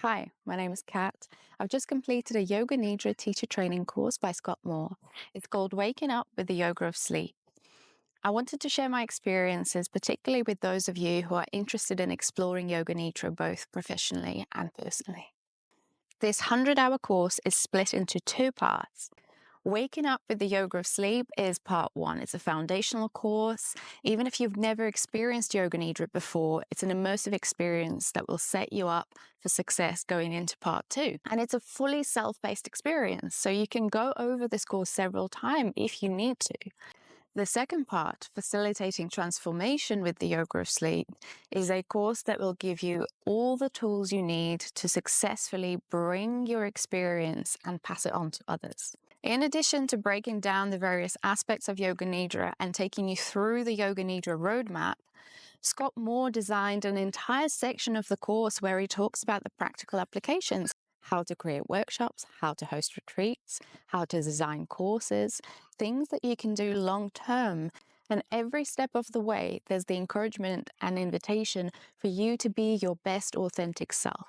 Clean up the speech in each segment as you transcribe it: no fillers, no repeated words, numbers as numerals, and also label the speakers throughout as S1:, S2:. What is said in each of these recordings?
S1: Hi, my name is Kat. I've just completed a Yoga Nidra teacher training course by Scott Moore. It's called Waking Up with the Yoga of Sleep. I wanted to share my experiences, particularly with those of you who are interested in exploring Yoga Nidra both professionally and personally. This 100-hour course is split into two parts. Waking Up with the Yoga of Sleep is part one. It's a foundational course. Even if you've never experienced Yoga Nidra before, it's an immersive experience that will set you up for success going into part two. And it's a fully self-paced experience, so you can go over this course several times if you need to. The second part, Facilitating Transformation with the Yoga of Sleep, is a course that will give you all the tools you need to successfully bring your experience and pass it on to others. In addition to breaking down the various aspects of Yoga Nidra and taking you through the Yoga Nidra roadmap, Scott Moore designed an entire section of the course where he talks about the practical applications: how to create workshops, how to host retreats, how to design courses, things that you can do long term. And every step of the way, there's the encouragement and invitation for you to be your best authentic self.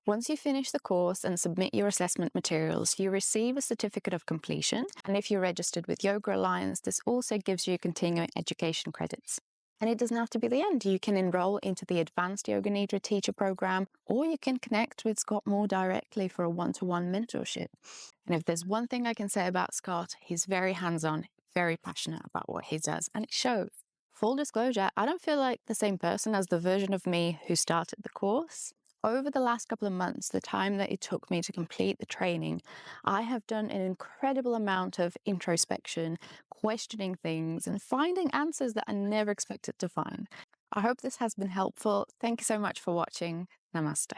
S1: Once you finish the course and submit your assessment materials, you receive a certificate of completion. And if you're registered with Yoga Alliance, this also gives you continuing education credits. And it doesn't have to be the end. You can enroll into the Advanced Yoga Nidra Teacher Program, or you can connect with Scott Moore directly for a one-to-one mentorship. And if there's one thing I can say about Scott, he's very hands-on, very passionate about what he does, and it shows. Full disclosure, I don't feel like the same person as the version of me who started the course. Over the last couple of months, the time that it took me to complete the training, I have done an incredible amount of introspection, questioning things, and finding answers that I never expected to find. I hope this has been helpful. Thank you so much for watching. Namaste.